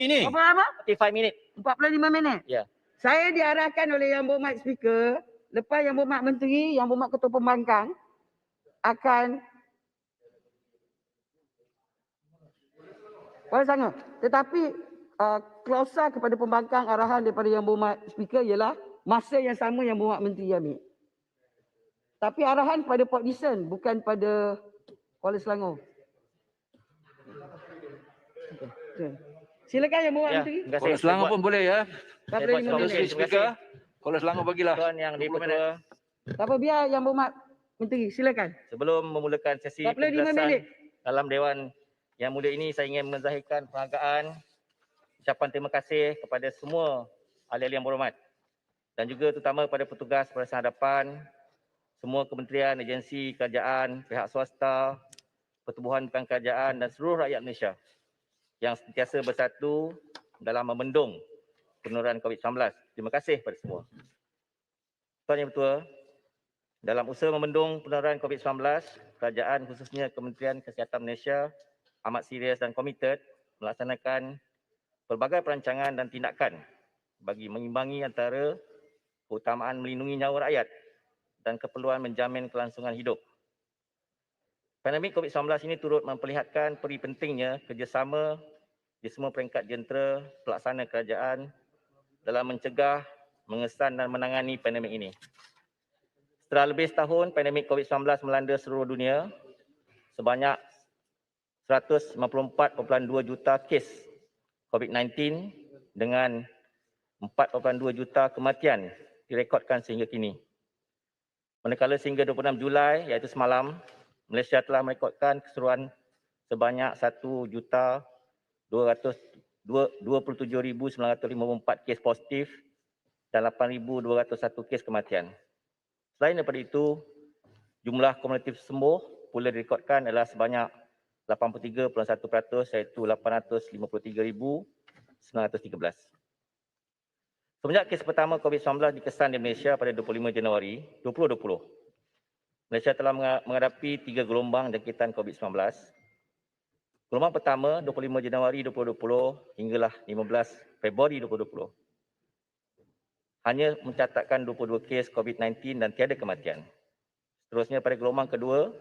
Ini. Berapa lama? 45 minit. 45 minit. Ya. Saya diarahkan oleh Yang Berhormat Speaker, lepas Yang Berhormat Menteri, Yang Berhormat Ketua Pembangkang akan boleh sangat. Tetapi klausa kepada pembangkang arahan daripada Yang Berhormat Speaker ialah masa yang sama Yang Berhormat Menteri ambil. Tapi arahan pada Port Dickson, bukan pada Kuala Selangor. Okay. Silakan Yang Berhormat Ya, Menteri. terima kasih. Kuala Selangor pun boleh ya. 45 buat minit. Speaker, Kuala Selangor bagilah. Tuan Yang 20 minit. di-Pertua, Tak apa, biar Yang Berhormat Menteri. Silakan. sebelum memulakan sesi 45 penjelasan minit. dalam Dewan Yang Mulia ini, saya ingin menzahirkan penghargaan, ucapan terima kasih kepada semua ahli-ahli yang berhormat dan juga terutama kepada petugas Perasaan Hadapan, semua kementerian, agensi kerajaan, pihak swasta, pertubuhan bukan kerajaan dan seluruh rakyat Malaysia yang sentiasa bersatu dalam membendung penularan COVID-19. Terima kasih kepada semua. Tuan Yang Bertua, dalam usaha membendung penularan COVID-19, kerajaan khususnya Kementerian Kesihatan Malaysia amat serius dan komited melaksanakan pelbagai perancangan dan tindakan bagi mengimbangi antara keutamaan melindungi nyawa rakyat dan keperluan menjamin kelangsungan hidup. Pandemik COVID-19 ini turut memperlihatkan peri pentingnya kerjasama di semua peringkat jentera pelaksana kerajaan dalam mencegah, mengesan dan menangani pandemik ini. Setelah lebih setahun pandemik COVID-19 melanda seluruh dunia, sebanyak 194.2 juta kes COVID-19 dengan 4.2 juta kematian direkodkan sehingga kini. Manakala sehingga 26 Julai iaitu semalam, Malaysia telah merekodkan keseluruhan sebanyak 1,227,954 kes positif dan 8,201 kes kematian. Selain daripada itu, jumlah kumulatif sembuh pula direkodkan adalah sebanyak 83.1% iaitu 853,913. Semenjak kes pertama COVID-19 dikesan di Malaysia pada 25 Januari 2020, Malaysia telah menghadapi 3 gelombang jangkitan COVID-19. Gelombang pertama 25 Januari 2020 hinggalah 15 Februari 2020 hanya mencatatkan 22 kes COVID-19 dan tiada kematian. Seterusnya pada gelombang kedua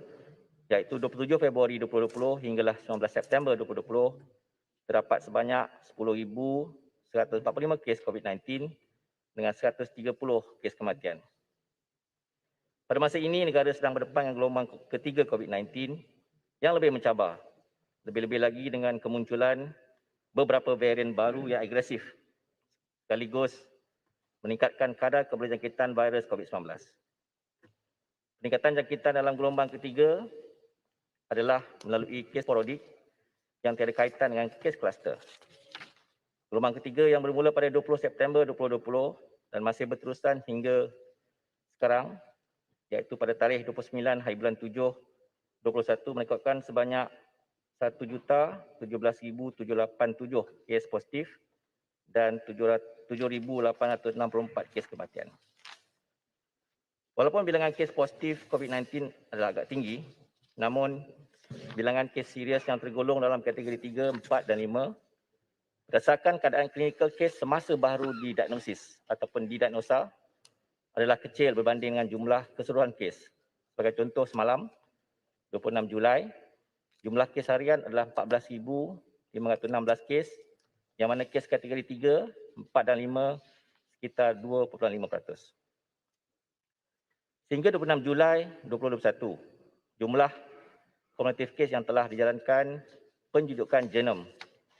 iaitu 27 Februari 2020 hinggalah 19 September 2020 terdapat sebanyak 10,145 kes COVID-19 dengan 130 kes kematian. Pada masa ini, negara sedang berdepan dengan gelombang ketiga COVID-19 yang lebih mencabar. Lebih-lebih lagi dengan kemunculan beberapa varian baru yang agresif sekaligus meningkatkan kadar keberjangkitan virus COVID-19. Peningkatan jangkitan dalam gelombang ketiga adalah melalui kes porodik yang tiada kaitan dengan kes kluster. Gelombang ketiga yang bermula pada 20 September 2020 dan masih berterusan hingga sekarang iaitu pada tarikh 29 hari bulan 7 2021 merekodkan sebanyak 1,017,787 kes positif dan 7,864 kes kematian. Walaupun bilangan kes positif COVID-19 adalah agak tinggi, namun bilangan kes serius yang tergolong dalam kategori 3, 4 dan 5 berdasarkan keadaan klinikal kes semasa baru didiagnosis ataupun didiagnosa adalah kecil berbanding dengan jumlah keseluruhan kes. Sebagai contoh semalam, 26 Julai, jumlah kes harian adalah 14,516 kes, yang mana kes kategori 3, 4 dan 5 sekitar 2.5%. Sehingga 26 Julai 2021, jumlah kumulatif kes yang telah dijalankan penjudukan genom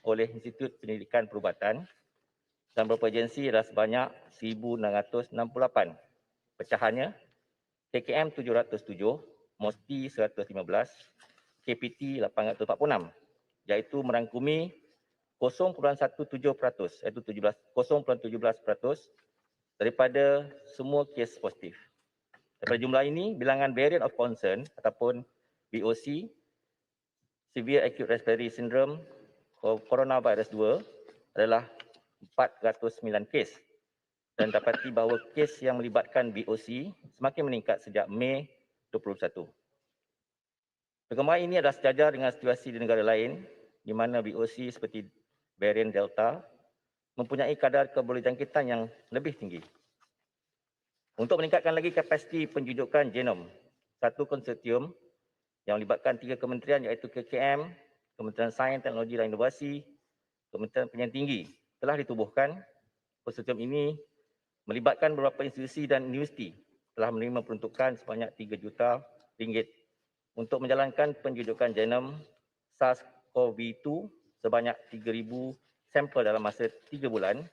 oleh Institut Pendidikan Perubatan dan beberapa agensi adalah sebanyak 1,668. Pecahannya, KKM 707, MOSPI 115, KPT 846, iaitu merangkumi 0.17%, iaitu 0.17% daripada semua kes positif. Daripada jumlah ini, bilangan variant of concern ataupun VOC, Severe Acute Respiratory Syndrome, Coronavirus 2 adalah 409 kes dan dapati bahawa kes yang melibatkan VOC semakin meningkat sejak Mei 2021. Perkembangan ini adalah sejajar dengan situasi di negara lain di mana VOC seperti varian Delta mempunyai kadar kebolehjangkitan yang lebih tinggi. Untuk meningkatkan lagi kapasiti penjujukan genom, satu konsortium yang melibatkan 3 kementerian iaitu KKM, Kementerian Sains, Teknologi dan Inovasi, Kementerian Pendidikan Tinggi telah ditubuhkan. Konsortium ini melibatkan beberapa institusi dan universiti telah menerima peruntukan sebanyak 3 juta ringgit untuk menjalankan penjujukan genom SARS-CoV-2 sebanyak 3,000 sampel dalam masa 3 bulan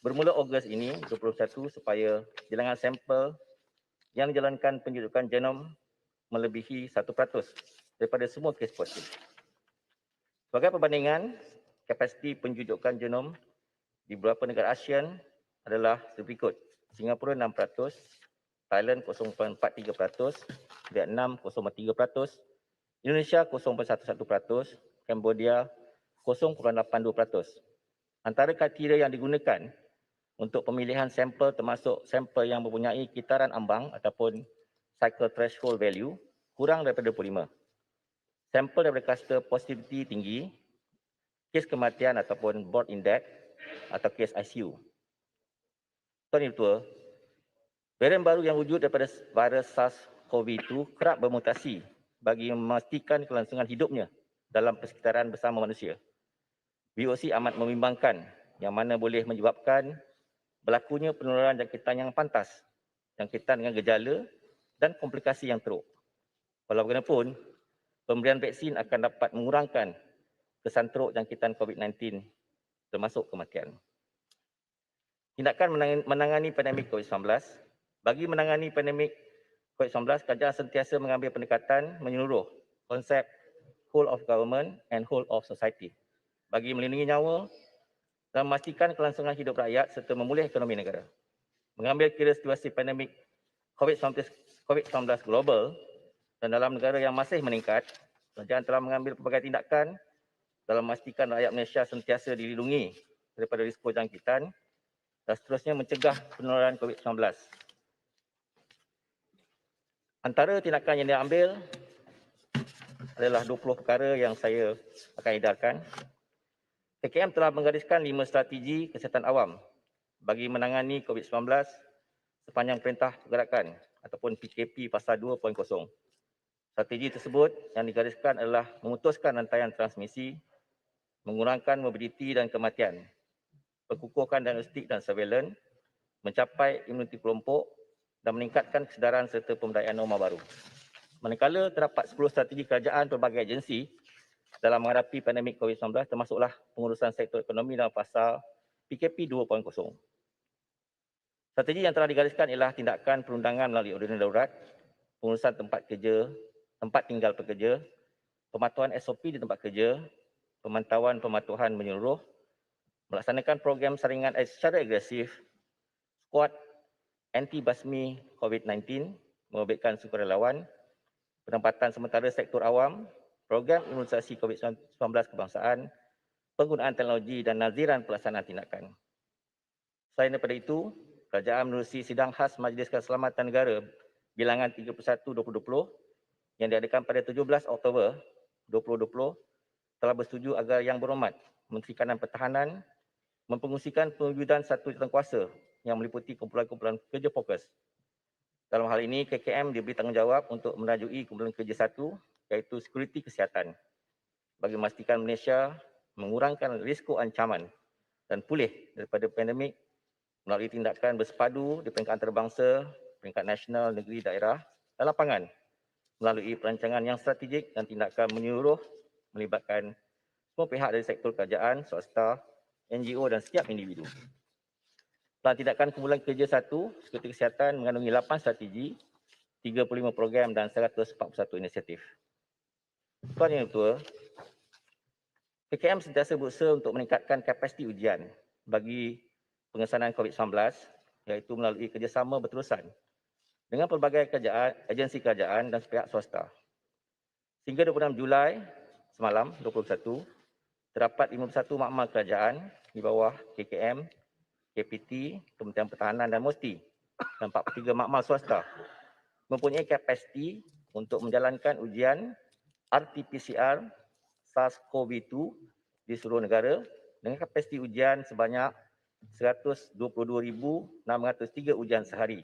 bermula Ogos ini 21 supaya bilangan sampel yang dijalankan penjujukan genom melebihi 1% daripada semua kes positif. Sebagai perbandingan, kapasiti penjujukan genom di beberapa negara ASEAN adalah berikut: Singapura 6%, Thailand 0.43%, Vietnam 0.3%, Indonesia 0.11%, Cambodia 0.82%. Antara kriteria yang digunakan untuk pemilihan sampel termasuk sampel yang mempunyai kitaran ambang ataupun cycle threshold value kurang daripada 25. Sampel daripada kluster positivity tinggi, kes kematian ataupun board index atau kes ICU. Tuan Ibu Ketua, varian baru yang wujud daripada virus SARS-CoV-2 kerap bermutasi bagi memastikan kelangsungan hidupnya dalam persekitaran bersama manusia. VOC amat membimbangkan yang mana boleh menyebabkan berlakunya penularan jangkitan yang pantas, jangkitan dengan gejala dan komplikasi yang teruk. Walau bagaimanapun, pemberian vaksin akan dapat mengurangkan kesan teruk jangkitan COVID-19 termasuk kematian. Tindakan menangani pandemik COVID-19. Bagi menangani pandemik COVID-19, kerajaan sentiasa mengambil pendekatan menyeluruh konsep whole of government and whole of society bagi melindungi nyawa dan memastikan kelangsungan hidup rakyat serta memulih ekonomi negara. Mengambil kira situasi pandemik COVID-19 global dan dalam negara yang masih meningkat, kerajaan telah mengambil pelbagai tindakan dalam memastikan rakyat Malaysia sentiasa dilindungi daripada risiko jangkitan dan seterusnya mencegah penularan COVID-19. Antara tindakan yang diambil adalah 20 perkara yang saya akan edarkan. KKM telah menggariskan 5 strategi kesihatan awam bagi menangani COVID-19 sepanjang Perintah Pergerakan ataupun PKP Pasal 2.0. Strategi tersebut yang digariskan adalah memutuskan rantaian transmisi, mengurangkan mobiliti dan kematian, perkukuhkan diagnostik dan surveillance, mencapai imuniti kelompok dan meningkatkan kesedaran serta pemberdayaan norma baru. Manakala terdapat 10 strategi kerajaan pelbagai agensi dalam menghadapi pandemik COVID-19 termasuklah pengurusan sektor ekonomi dalam pasal PKP 2.0. Strategi yang telah digariskan ialah tindakan perundangan melalui ordinan darurat, pengurusan tempat tinggal pekerja, pematuhan SOP di tempat kerja, pemantauan pematuhan menyeluruh, melaksanakan program saringan secara agresif, skuad anti-basmi COVID-19, membebaskan sukarelawan, penempatan sementara sektor awam, program imunisasi COVID-19 kebangsaan, penggunaan teknologi dan naziran pelaksanaan tindakan. Selain daripada itu, kerajaan menerusi sidang khas Majlis Keselamatan Negara bilangan 31/2020 yang diadakan pada 17 Oktober 2020 telah bersetuju agar Yang Berhormat Menteri Kanan Pertahanan mempengungsikan pewujudan satu jawatankuasa yang meliputi kumpulan-kumpulan kerja fokus. Dalam hal ini, KKM diberi tanggungjawab untuk merajui kumpulan kerja satu iaitu sekuriti kesihatan bagi memastikan Malaysia mengurangkan risiko ancaman dan pulih daripada pandemik melalui tindakan bersepadu di peringkat antarabangsa, peringkat nasional, negeri, daerah dan lapangan melalui perancangan yang strategik dan tindakan menyeluruh melibatkan semua pihak dari sektor kerajaan, swasta, NGO dan setiap individu. Plan tindakan kumpulan kerja satu, sekuriti kesihatan mengandungi 8 strategi, 35 program dan 141 inisiatif. Tuan Yang Ketua, KKM sentiasa berusaha untuk meningkatkan kapasiti ujian bagi pengesanan COVID-19 iaitu melalui kerjasama berterusan dengan pelbagai agensi kerajaan dan pihak swasta. Sehingga 26 Julai semalam 2021, terdapat 51 makmal kerajaan di bawah KKM, KPT, Kementerian Pertahanan dan MOSTI dan 43 makmal swasta mempunyai kapasiti untuk menjalankan ujian RT-PCR SARS-CoV-2 di seluruh negara dengan kapasiti ujian sebanyak 122,603 ujian sehari.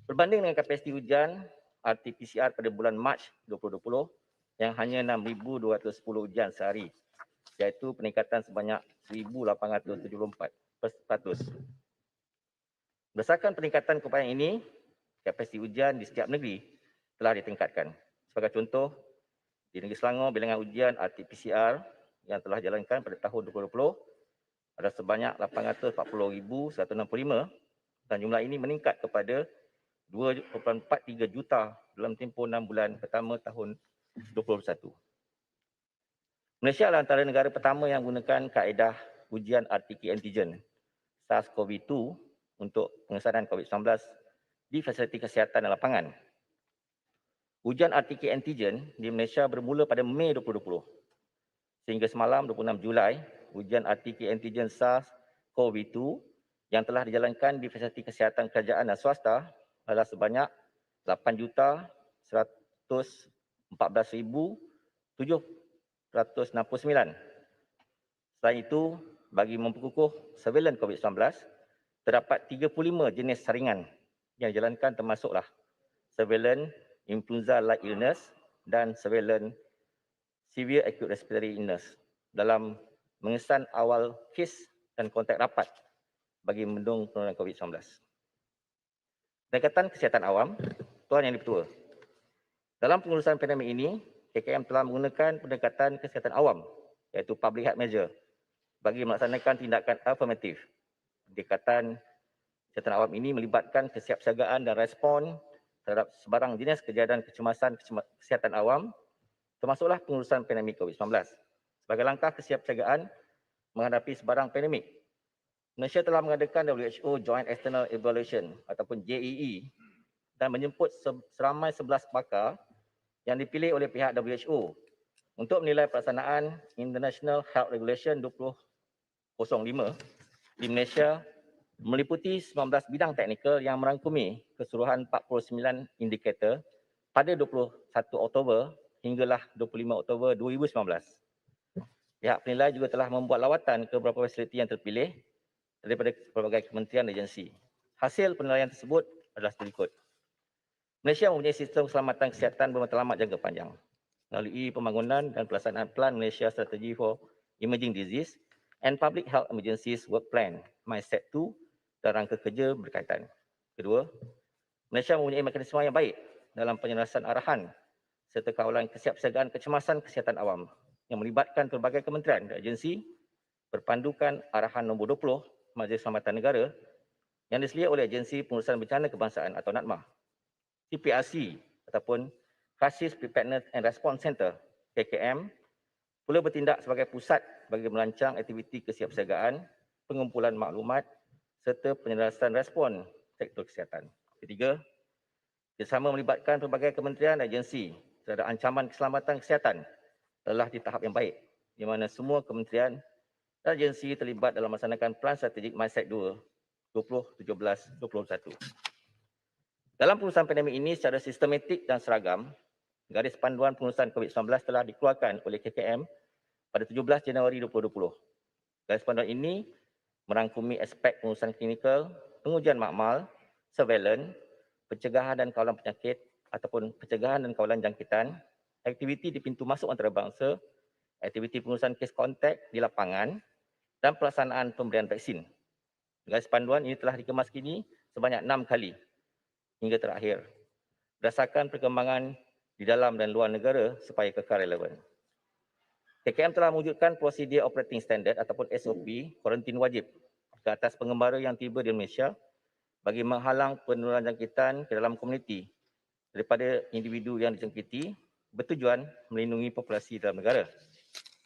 Berbanding dengan kapasiti ujian RT-PCR pada bulan Mac 2020 yang hanya 6,210 ujian sehari, iaitu peningkatan sebanyak 1,874%. Berdasarkan peningkatan keupayaan ini, kapasiti ujian di setiap negeri telah ditingkatkan. Sebagai contoh, di negeri Selangor, bilangan ujian RT-PCR yang telah dijalankan pada tahun 2020 ada sebanyak 840,165 dan jumlah ini meningkat kepada 2.43 juta dalam tempoh 6 bulan pertama tahun 2021. Malaysia adalah antara negara pertama yang menggunakan kaedah ujian RT antigen SARS-CoV-2 untuk pengesanan COVID-19 di fasiliti kesihatan dan lapangan. Ujian RT antigen di Malaysia bermula pada Mei 2020. Sehingga semalam 26 Julai, ujian RT antigen SARS-CoV-2 yang telah dijalankan di fasiliti kesihatan kerajaan dan swasta adalah sebanyak 8,114,769. Selain itu, bagi memperkukuh surveillance COVID-19, terdapat 35 jenis saringan yang dijalankan termasuklah surveillance influenza-like illness dan surveillance severe acute respiratory illness dalam mengesan awal kes dan kontak rapat bagi membendung penularan COVID-19. Pendekatan kesihatan awam, Tuan Yang di-Pertua. Dalam pengurusan pandemik ini, KKM telah menggunakan pendekatan kesihatan awam iaitu public health measure bagi melaksanakan tindakan afirmatif. Pendekatan kesihatan awam ini melibatkan kesiapsiagaan dan respon terhadap sebarang jenis kejadian kecemasan kesihatan awam termasuklah pengurusan pandemik COVID-19. Sebagai langkah kesiapsiagaan menghadapi sebarang pandemik, Malaysia telah mengadakan WHO Joint External Evaluation ataupun JEE dan menjemput seramai 11 pakar yang dipilih oleh pihak WHO untuk menilai pelaksanaan International Health Regulation 2005 di Malaysia meliputi 19 bidang teknikal yang merangkumi keseluruhan 49 indikator pada 21 Oktober hinggalah 25 Oktober 2019. Pihak penilai juga telah membuat lawatan ke beberapa fasiliti yang terpilih daripada pelbagai kementerian dan agensi. Hasil penilaian tersebut adalah berikut. Malaysia mempunyai sistem keselamatan kesihatan bermatlamat jangka panjang melalui pembangunan dan pelaksanaan Plan Malaysia Strategy for Emerging Disease and Public Health Emergencies Work Plan (MySET 2) dan rangka kerja berkaitan. Kedua, Malaysia mempunyai mekanisme yang baik dalam penyelesaian arahan serta kawalan kesiapsiagaan kecemasan kesihatan awam yang melibatkan pelbagai kementerian dan agensi berpandukan arahan nombor 20 Majlis Keselamatan Negara yang diselia oleh Agensi Pengurusan Bencana Kebangsaan atau NADMA, CPRC ataupun Crisis Preparedness and Response Center (KKM) pula bertindak sebagai pusat bagi merancang aktiviti kesiapsiagaan, pengumpulan maklumat serta penyelesaian respon sektor kesihatan. Ketiga, kerjasama melibatkan pelbagai kementerian dan agensi terhadap ancaman keselamatan kesihatan telah di tahap yang baik di mana semua kementerian dan agensi terlibat dalam melaksanakan Plan Strategik MySET 2 2017-2021. Dalam pengurusan pandemik ini secara sistematik dan seragam, garis panduan pengurusan COVID-19 telah dikeluarkan oleh KKM pada 17 Januari 2020. Garis panduan ini merangkumi aspek pengurusan klinikal, pengujian makmal, surveillance, pencegahan dan kawalan penyakit ataupun pencegahan dan kawalan jangkitan, aktiviti di pintu masuk antarabangsa, aktiviti pengurusan kes kontak di lapangan dan pelaksanaan pemberian vaksin. Garis panduan ini telah dikemas kini sebanyak 6 kali hingga terakhir berdasarkan perkembangan di dalam dan luar negara supaya kekal relevan. KKM telah mewujudkan prosedur operating standard ataupun SOP kuarantin wajib ke atas pengembara yang tiba di Malaysia bagi menghalang penularan jangkitan ke dalam komuniti daripada individu yang dijangkiti bertujuan melindungi populasi dalam negara.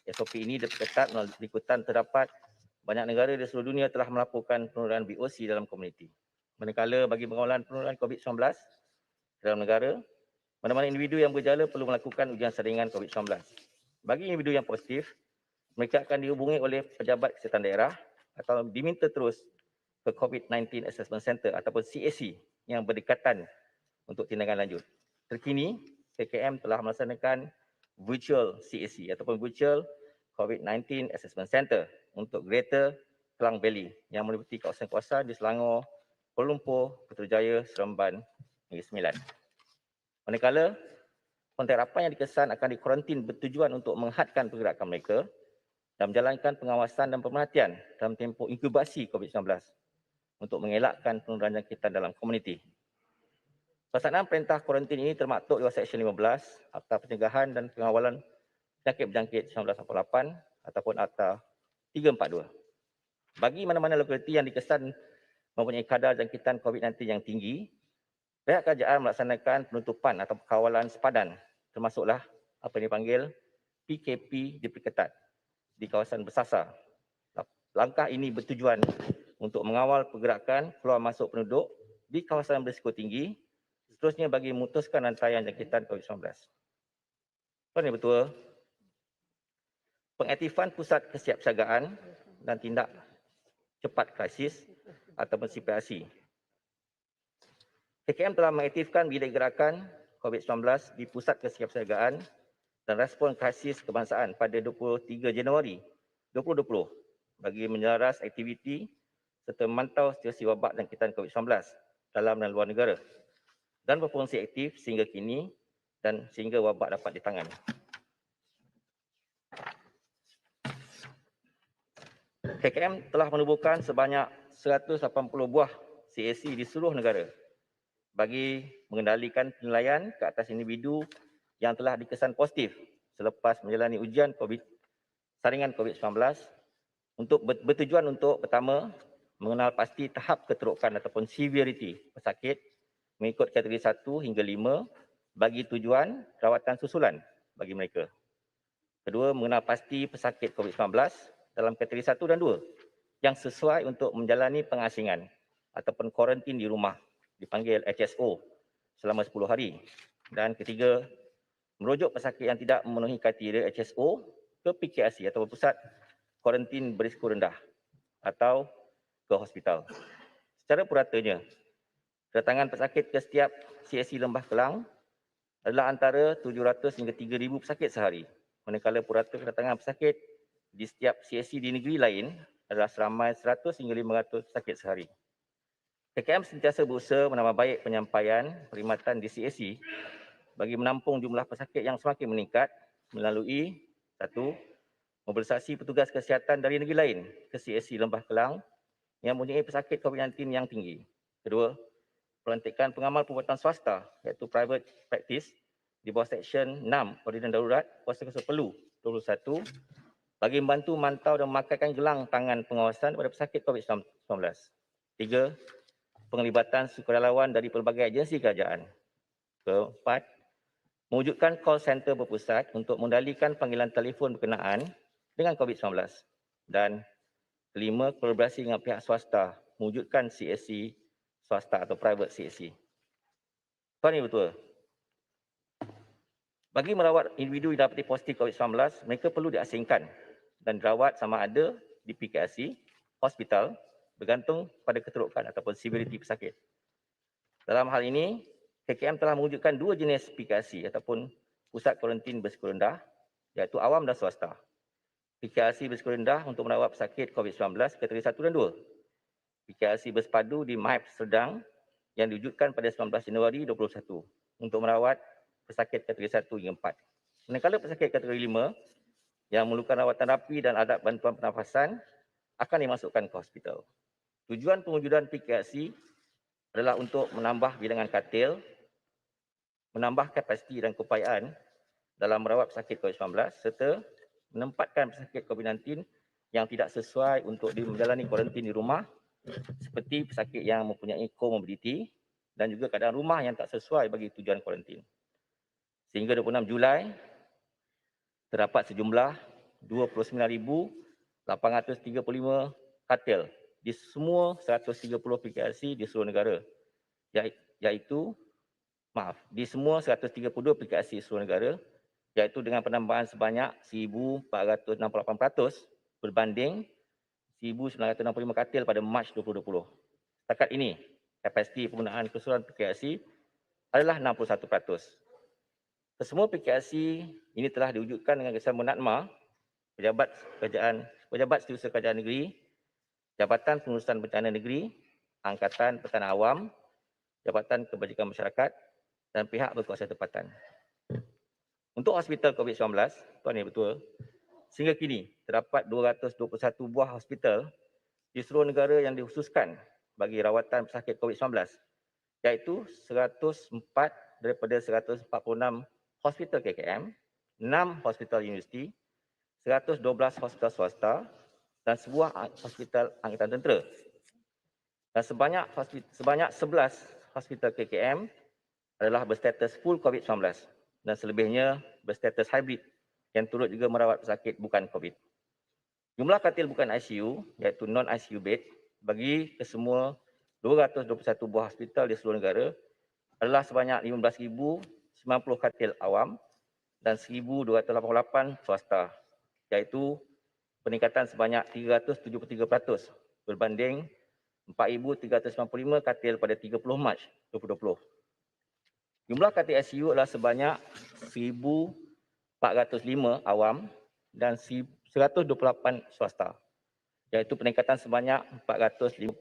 SOP ini diperketat melalui ikutan terdapat banyak negara di seluruh dunia telah melaporkan penularan BOC dalam komuniti. Manakala bagi pengawalan penularan COVID-19 dalam negara, mana-mana individu yang bergejala perlu melakukan ujian saringan COVID-19. Bagi individu yang positif, mereka akan dihubungi oleh pejabat kesihatan daerah atau diminta terus ke COVID-19 Assessment Center ataupun CAC yang berdekatan untuk tindakan lanjut. Terkini, KKM telah melaksanakan virtual CAC ataupun virtual COVID-19 Assessment Center untuk Greater Klang Valley yang meliputi kawasan-kawasan di Selangor, Kuala Lumpur, Putrajaya, Seremban, Negeri Sembilan. Manakala kontak rapat yang dikesan akan dikuarantin bertujuan untuk menghadkan pergerakan mereka dan menjalankan pengawasan dan pemerhatian dalam tempoh inkubasi COVID-19 untuk mengelakkan penularan jangkitan dalam komuniti. Pelaksanaan perintah kuarantin ini termaktub di Seksyen 15 Akta Pencegahan dan Pengawalan Penyakit Berjangkit 1988 ataupun Akta 342. Bagi mana-mana lokaliti yang dikesan mempunyai kadar jangkitan COVID-19 yang tinggi, pihak kerajaan melaksanakan penutupan atau kawalan sepadan, termasuklah apa yang dipanggil PKP diperketat di kawasan bersasar. Langkah ini bertujuan untuk mengawal pergerakan keluar masuk penduduk di kawasan berisiko tinggi, seterusnya bagi memutuskan rantaian jangkitan COVID-19. Tuan Yang Bertuah, pengaktifan pusat kesiapsiagaan dan tindak cepat krisis ataupun CPRC. KKM telah mengaktifkan bilik gerakan COVID-19 di pusat kesiapsiagaan dan respon krisis kebangsaan pada 23 Januari 2020 bagi menjelaras aktiviti serta memantau situasi wabak jangkitan COVID-19 dalam dan luar negara dan berfungsi aktif sehingga kini dan sehingga wabak dapat ditangani. KKM telah menubuhkan sebanyak 180 buah CAC di seluruh negara bagi mengendalikan penilaian ke atas individu yang telah dikesan positif selepas menjalani ujian saringan COVID-19 untuk bertujuan untuk pertama, mengenal pasti tahap keterukan ataupun severity pesakit mengikut kategori 1 hingga 5 bagi tujuan rawatan susulan bagi mereka. Kedua, mengenal pasti pesakit COVID-19 dalam kategori 1 dan 2 yang sesuai untuk menjalani pengasingan ataupun kuarantin di rumah dipanggil HSO selama 10 hari. Dan ketiga, merujuk pesakit yang tidak memenuhi kriteria HSO ke PKRC atau Pusat Kuarantin Berisiko Rendah atau ke hospital. Secara puratanya, kedatangan pesakit ke setiap CAC Lembah Kelang adalah antara 700 hingga 3,000 pesakit sehari. Manakala purata kedatangan pesakit di setiap CAC di negeri lain adalah seramai 100 hingga 500 pesakit sehari. KKM sentiasa berusaha menambah baik penyampaian perkhidmatan di CAC bagi menampung jumlah pesakit yang semakin meningkat melalui 1. Mobilisasi petugas kesihatan dari negeri lain ke CAC Lembah Kelang yang mempunyai pesakit COVID-19 yang tinggi. 2. Pelantikan pengamal perubatan swasta iaitu private practice di bawah Seksyen 6 Ordinan Darurat Kuasa Kuasa Perlu 21 bagi membantu mantau dan memakaikan gelang tangan pengawasan kepada pesakit COVID-19. 3. Penglibatan sukarelawan dari pelbagai agensi kerajaan. 4. Mewujudkan call center berpusat untuk mengendalikan panggilan telefon berkenaan dengan COVID-19. Dan 5. Kolaborasi dengan pihak swasta mewujudkan CAC swasta atau private CAC. Tuan Yang Bertuah, bagi merawat individu yang dapati positif COVID-19, mereka perlu diasingkan dan dirawat sama ada di PKRC, hospital, bergantung pada keterukan ataupun severity pesakit. Dalam hal ini, KKM telah mewujudkan 2 jenis PKRC ataupun pusat kuarantin berisiko rendah, iaitu awam dan swasta. PKRC berisiko rendah untuk merawat pesakit COVID-19 kategori 1 dan 2. PKRC bersepadu di MAIP Serdang yang diwujudkan pada 19 Januari 2021 untuk merawat pesakit kategori 1 hingga 4. Manakala pesakit kategori 5 yang memerlukan rawatan rapi dan alat bantuan pernafasan akan dimasukkan ke hospital. Tujuan pewujudan PKRC adalah untuk menambah bilangan katil, menambah kapasiti dan keupayaan dalam merawat pesakit COVID-19 serta menempatkan pesakit COVID-19 yang tidak sesuai untuk menjalani kuarantin di rumah seperti pesakit yang mempunyai komorbiditi dan juga keadaan rumah yang tak sesuai bagi tujuan kuarantin. Sehingga 26 Julai, terdapat sejumlah 29,835 katil di semua 130 PKRC di seluruh negara, di semua 132 PKRC di seluruh negara, iaitu dengan penambahan sebanyak 1,468% berbanding 1,965 katil pada Mac 2020. Setakat ini, kapasiti penggunaan keseluruhan PKRC adalah 61%. Kesemua PKRC ini telah diwujudkan dengan kerjasama NADMA, Pejabat Kerajaan Pejabat Setiausaha Kerajaan Negeri, Jabatan Pengurusan Bencana Negeri, Angkatan Pertahanan Awam, Jabatan Kebajikan Masyarakat dan pihak berkuasa tempatan. Untuk hospital COVID-19, Tuan Yang Betul, sehingga kini terdapat 221 buah hospital di seluruh negara yang dikhususkan bagi rawatan pesakit COVID-19, iaitu 104 daripada 146 hospital KKM, 6 hospital universiti, 112 hospital swasta dan sebuah hospital angkatan tentera. Dan sebanyak 11 hospital KKM adalah berstatus full COVID-19 dan selebihnya berstatus hybrid yang turut juga merawat pesakit bukan COVID. Jumlah katil bukan ICU iaitu non-ICU bed bagi kesemua 221 buah hospital di seluruh negara adalah sebanyak 15,090 katil awam dan 1,288 swasta, iaitu peningkatan sebanyak 373% berbanding 4,395 katil pada 30 Mac 2020. Jumlah katil ICU adalah sebanyak 1,405 awam dan 128 swasta, iaitu peningkatan sebanyak 485%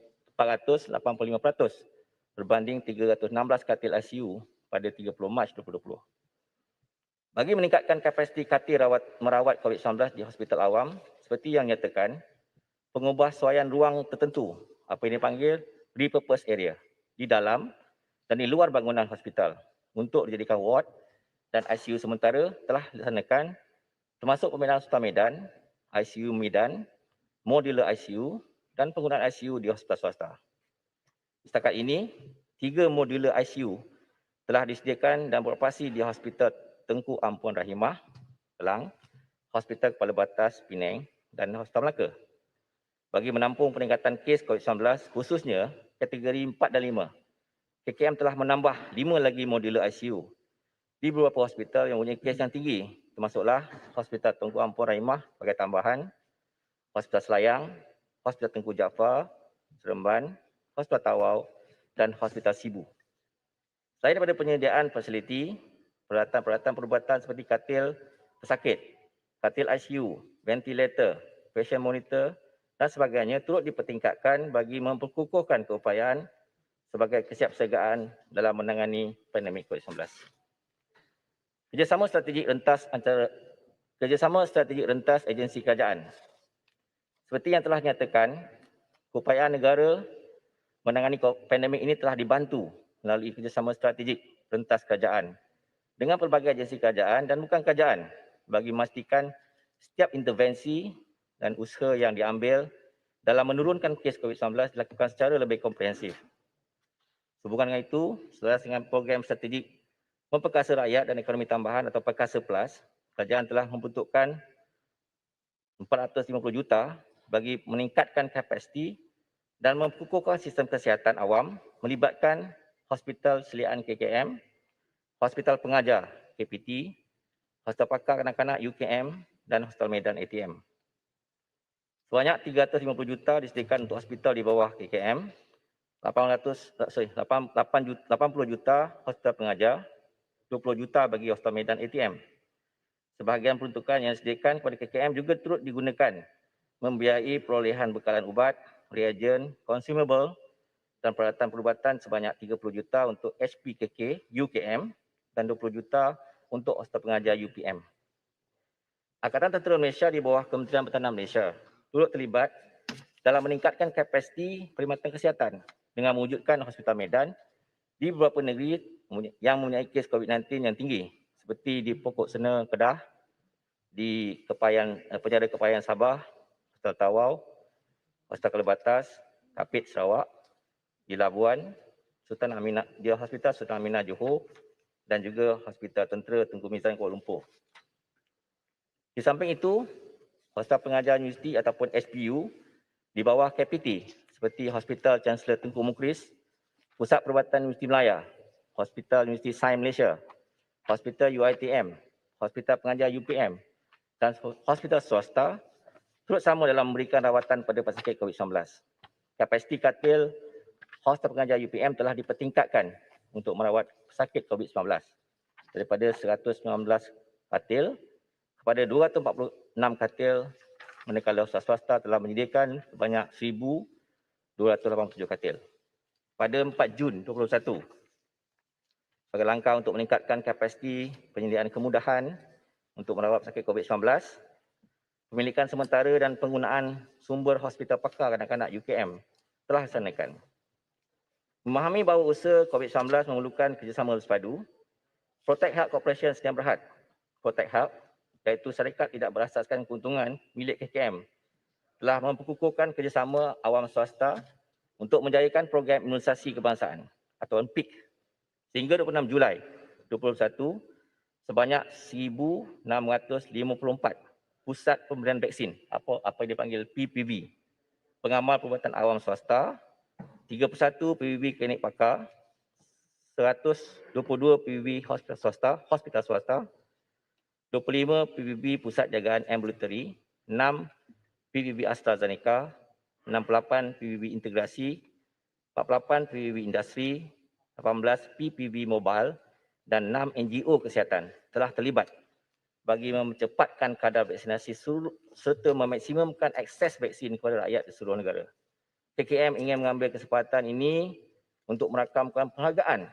berbanding 316 katil ICU pada 30 Mac 2020. Bagi meningkatkan kapasiti katil merawat COVID-19 di hospital awam, seperti yang nyatakan, pengubahsuaian ruang tertentu, apa yang dipanggil repurpose area, di dalam dan di luar bangunan hospital untuk dijadikan ward dan ICU sementara telah dilaksanakan, termasuk pembinaan hospital Medan, ICU Medan, modular ICU dan penggunaan ICU di hospital swasta. Setakat ini, 3 modular ICU telah disediakan dan beroperasi di Hospital Tengku Ampuan Rahimah, Kelang, Hospital Kepala Batas, Penang dan Hospital Melaka. Bagi menampung peningkatan kes COVID-19, khususnya kategori 4 dan 5, KKM telah menambah 5 lagi modular ICU di beberapa hospital yang mempunyai kes yang tinggi, termasuklah Hospital Tengku Ampuan Rahimah sebagai tambahan, Hospital Selayang, Hospital Tengku Jaafar, Seremban, Hospital Tawau dan Hospital Sibu. Selain daripada penyediaan fasiliti, peralatan-peralatan perubatan seperti katil pesakit, katil ICU, ventilator, patient monitor dan sebagainya turut dipertingkatkan bagi memperkukuhkan keupayaan sebagai kesiapsiagaan dalam menangani pandemik COVID-19. Kerjasama strategik rentas agensi kerajaan. Seperti yang telah dinyatakan, keupayaan negara menangani pandemik ini telah dibantu melalui kerjasama strategik rentas kerajaan dengan pelbagai agensi kerajaan dan bukan kerajaan bagi memastikan setiap intervensi dan usaha yang diambil dalam menurunkan kes COVID-19 dilakukan secara lebih komprehensif. Sehubungan dengan itu, selaras dengan program strategik memperkasa rakyat dan ekonomi tambahan atau Perkasa Plus, kerajaan telah membentukkan 450 juta bagi meningkatkan kapasiti dan memperkukuhkan sistem kesihatan awam melibatkan Hospital Seliaan KKM, Hospital Pengajar KPT, Hospital Pakar Kanak-kanak UKM dan Hospital Medan ATM. Sebanyak 350 juta disediakan untuk hospital di bawah KKM, 80 juta Hospital Pengajar, 20 juta bagi Hospital Medan ATM. Sebahagian peruntukan yang disediakan kepada KKM juga turut digunakan membiayai perolehan bekalan ubat, reagen, consumable dan peralatan perubatan sebanyak 30 juta untuk HPKK UKM dan 20 juta untuk Hospital Pengajar UPM. Angkatan Tentera Malaysia di bawah Kementerian Pertahanan Malaysia turut terlibat dalam meningkatkan kapasiti perkhidmatan kesihatan dengan mewujudkan Hospital Medan di beberapa negeri yang mempunyai kes COVID-19 yang tinggi seperti di Pokok Sena Kedah, di Penjara Kepayan Sabah, Hospital Tawau, Hospital Kepala Batas, Kapit Sarawak, di Labuan, di Hospital Sultan Aminah Johor dan juga Hospital Tentera Tengku Mizan Kuala Lumpur. Di samping itu, Hospital Pengajar Universiti ataupun SPU di bawah KPT seperti Hospital Chancellor Tengku Mukris, Pusat Perubatan Universiti Melaya, Hospital Universiti Sains Malaysia, Hospital UiTM, Hospital Pengajar UPM dan hospital swasta turut sama dalam memberikan rawatan pada pesakit COVID-19. Kapasiti katil Hospital Pengajar UPM telah dipertingkatkan untuk merawat pesakit COVID-19 daripada 119 katil kepada 246 katil manakala swasta telah menyediakan sebanyak 1,287 katil. Pada 4 Jun 2021, sebagai langkah untuk meningkatkan kapasiti penyediaan kemudahan untuk merawat pesakit COVID-19, pemilikan sementara dan penggunaan sumber hospital pakar kanak-kanak UKM telah dilaksanakan. Memahami bahawa usaha COVID-19 memerlukan kerjasama bersepadu, Protect Health Corporation Sdn Bhd, Protect Health, iaitu syarikat tidak berasaskan keuntungan milik KKM, telah memperkukuhkan kerjasama awam swasta untuk menjayakan program imunisasi kebangsaan atau PIK sehingga 26 Julai 2021 sebanyak 1,654 pusat pemberian vaksin apa yang dipanggil PPV, pengamal perubatan awam swasta, 31 PPV klinik pakar, 122 PPV hospital swasta, 25 PPV pusat jagaan ambulatory, 6 PPV AstraZeneca, 68 PPV integrasi, 48 PPV industri, 18 PPV mobile dan 6 NGO kesihatan telah terlibat bagi mempercepatkan kadar vaksinasi serta memaksimumkan akses vaksin kepada rakyat di seluruh negara. KKM ingin mengambil kesempatan ini untuk merakamkan penghargaan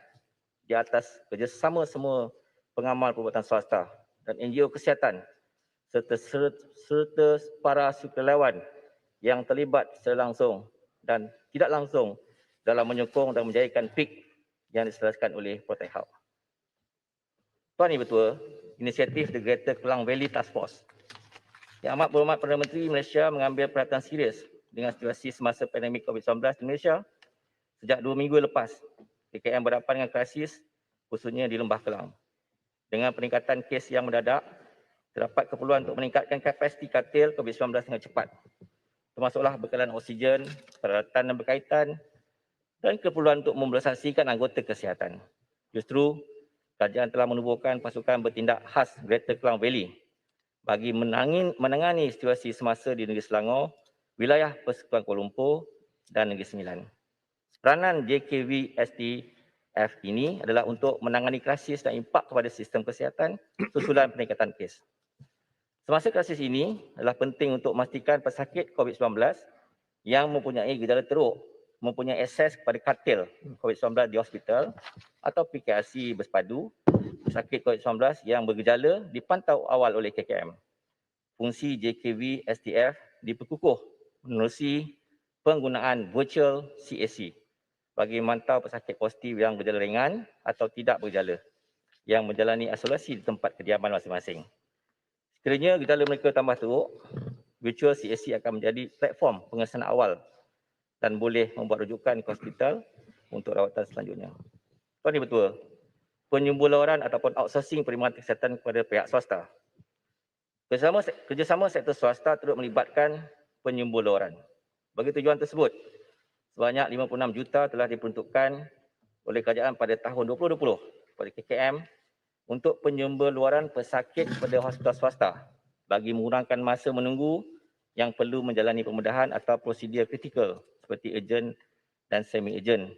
di atas kerjasama semua pengamal perubatan swasta dan NGO kesihatan serta para sukarelawan yang terlibat secara langsung dan tidak langsung dalam menyokong dan menjayakan PIK yang diselaraskan oleh Protect Health. Tuan Ibu Ketua, inisiatif The Greater Klang Valley Task Force Yang Amat Berhormat Perdana Menteri Malaysia mengambil perhatian serius dengan situasi semasa pandemik COVID-19 di Malaysia. Sejak 2 minggu lepas, KKM berhadapan dengan krisis khususnya di Lembah Kelang. Dengan peningkatan kes yang mendadak, terdapat keperluan untuk meningkatkan kapasiti katil COVID-19 dengan cepat. Termasuklah bekalan oksigen, peralatan yang berkaitan dan keperluan untuk memobilisasikan anggota kesihatan. Justru, kerajaan telah menubuhkan pasukan bertindak khas Greater Klang Valley bagi menangani situasi semasa di Negeri Selangor, wilayah Persekutuan Kuala Lumpur dan Negeri Sembilan. Peranan JKV STF ini adalah untuk menangani krisis dan impak kepada sistem kesihatan susulan peningkatan kes. Semasa krisis ini adalah penting untuk memastikan pesakit COVID-19 yang mempunyai gejala teruk mempunyai akses kepada katil COVID-19 di hospital atau PKRC bersepadu. Pesakit COVID-19 yang bergejala dipantau awal oleh KKM. Fungsi JKV STF diperkukuh menerusi penggunaan virtual CAC bagi memantau pesakit positif yang bergejala ringan atau tidak bergejala yang menjalani isolasi di tempat kediaman masing-masing. Sekiranya gejala mereka tambah teruk, virtual CAC akan menjadi platform pengesanan awal dan boleh membuat rujukan ke hospital untuk rawatan selanjutnya. Tuan Ibu Ketua, penyumbularan ataupun outsourcing perkhidmatan kesihatan kepada pihak swasta. Kerjasama sektor swasta turut melibatkan penyumbularan. Bagi tujuan tersebut, sebanyak 56 juta telah diperuntukkan oleh kerajaan pada tahun 2020 kepada KKM untuk penyumbularan pesakit kepada hospital swasta bagi mengurangkan masa menunggu yang perlu menjalani pembedahan atau prosedur kritikal seperti urgent dan semi-urgent,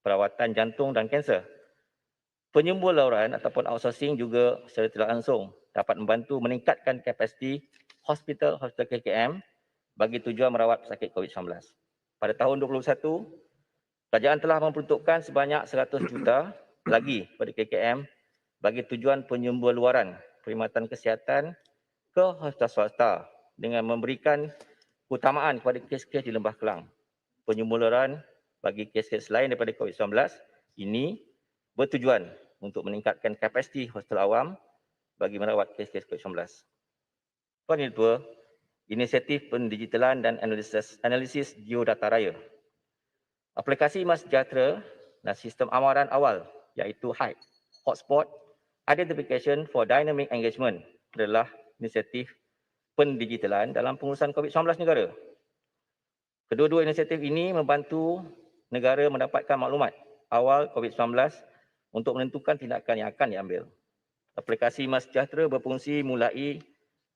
perawatan jantung dan kanser. Penyumbularan ataupun outsourcing juga secara tidak langsung dapat membantu meningkatkan kapasiti hospital KKM bagi tujuan merawat pesakit COVID-19. Pada tahun 2021, kerajaan telah memperuntukkan sebanyak 100 juta lagi kepada KKM bagi tujuan penyumbularan perkhidmatan kesihatan ke hospital swasta dengan memberikan keutamaan kepada kes-kes di Lembah Kelang. Penyumbularan bagi kes-kes lain daripada COVID-19 ini bertujuan untuk meningkatkan kapasiti hospital awam bagi merawat kes-kes COVID-19. Tuan Ibu Ketua, inisiatif pendigitalan dan analisis geodata raya. Aplikasi MySejahtera dan sistem amaran awal iaitu HIDE, Hotspot Identification for Dynamic Engagement adalah inisiatif pendigitalan dalam pengurusan COVID-19 negara. Kedua-dua inisiatif ini membantu negara mendapatkan maklumat awal COVID-19 untuk menentukan tindakan yang akan diambil. Aplikasi MySejahtera berfungsi mulai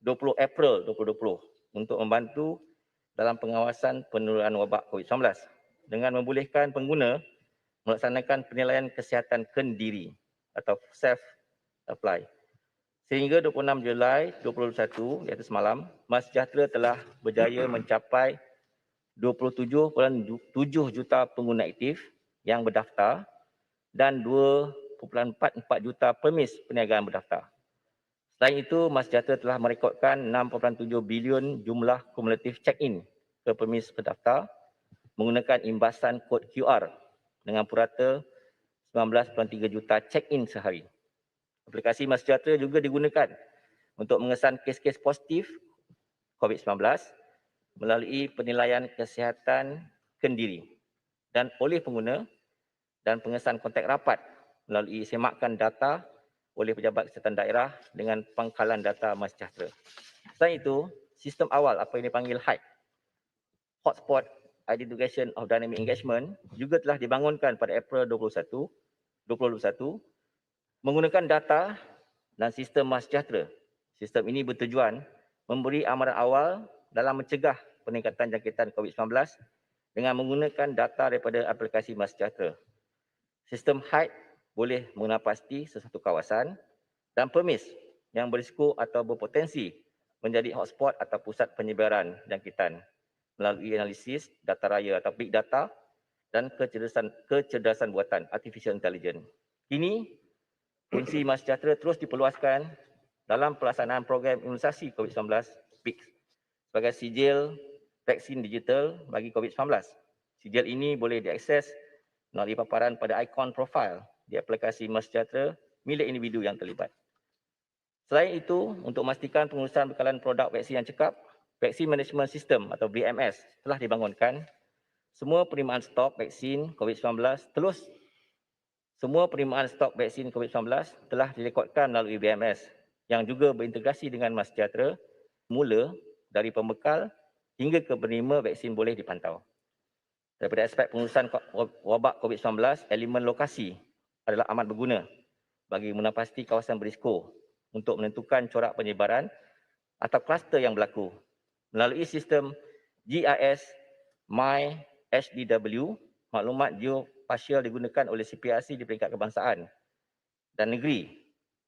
20 April 2020 untuk membantu dalam pengawasan penularan wabak COVID-19 dengan membolehkan pengguna melaksanakan penilaian kesihatan kendiri atau self-apply Sehingga 26 Julai 2021, iaitu semalam, MySejahtera telah berjaya mencapai 27.7 juta pengguna aktif yang berdaftar dan 2.44 juta permis perniagaan berdaftar. Selain itu, MySejahtera telah merekodkan 6.7 bilion jumlah kumulatif check-in ke permis berdaftar menggunakan imbasan kod QR dengan purata 19.3 juta check-in sehari. Aplikasi MySejahtera juga digunakan untuk mengesan kes-kes positif COVID-19 melalui penilaian kesihatan kendiri dan oleh pengguna dan pengesan kontak rapat melalui semakan data oleh pejabat kesihatan daerah dengan pangkalan data MySejahtera. Selain itu, sistem awal apa yang dipanggil HIDE, Hotspot Identification of Dynamic Engagement, juga telah dibangunkan pada April 2021 menggunakan data dan sistem MySejahtera. Sistem ini bertujuan memberi amaran awal dalam mencegah peningkatan jangkitan COVID-19 dengan menggunakan data daripada aplikasi MySejahtera. Sistem HIDE boleh mengenal pasti sesuatu kawasan dan permis yang berisiko atau berpotensi menjadi hotspot atau pusat penyebaran jangkitan melalui analisis data raya atau big data dan kecerdasan buatan artificial intelligence. Kini, fungsi MySejahtera terus diperluaskan dalam pelaksanaan program imunisasi COVID-19 PIKS sebagai sijil vaksin digital bagi COVID-19. Sijil ini boleh diakses melalui paparan pada ikon profil di aplikasi MySejahtera milik individu yang terlibat. Selain itu, untuk memastikan pengurusan bekalan produk vaksin yang cekap, Vaksin Management System atau VMS telah dibangunkan. Semua penerimaan stok vaksin COVID-19 telah direkodkan melalui VMS yang juga berintegrasi dengan MySejahtera mula dari pembekal hingga ke penerima vaksin boleh dipantau. Daripada aspek pengurusan wabak COVID-19, elemen lokasi adalah amat berguna bagi menapasti kawasan berisiko untuk menentukan corak penyebaran atau kluster yang berlaku. Melalui sistem GIS MyHDW, maklumat geospasial digunakan oleh CPRC di peringkat kebangsaan dan negeri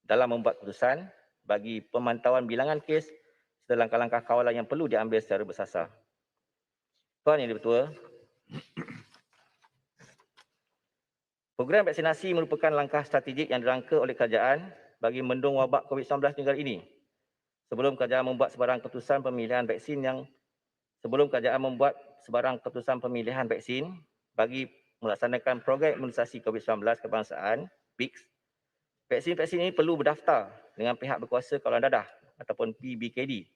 dalam membuat keputusan bagi pemantauan bilangan kes serta langkah-langkah kawalan yang perlu diambil secara bersasar. Tuan Yang Dipertua, program vaksinasi merupakan langkah strategik yang dirangka oleh kerajaan bagi mendung wabak COVID-19 di negara ini. Sebelum kerajaan membuat sebarang keputusan pemilihan vaksin bagi melaksanakan program imunisasi COVID-19 kebangsaan PIKS, vaksin-vaksin ini perlu berdaftar dengan pihak berkuasa kawalan dadah ataupun PBKD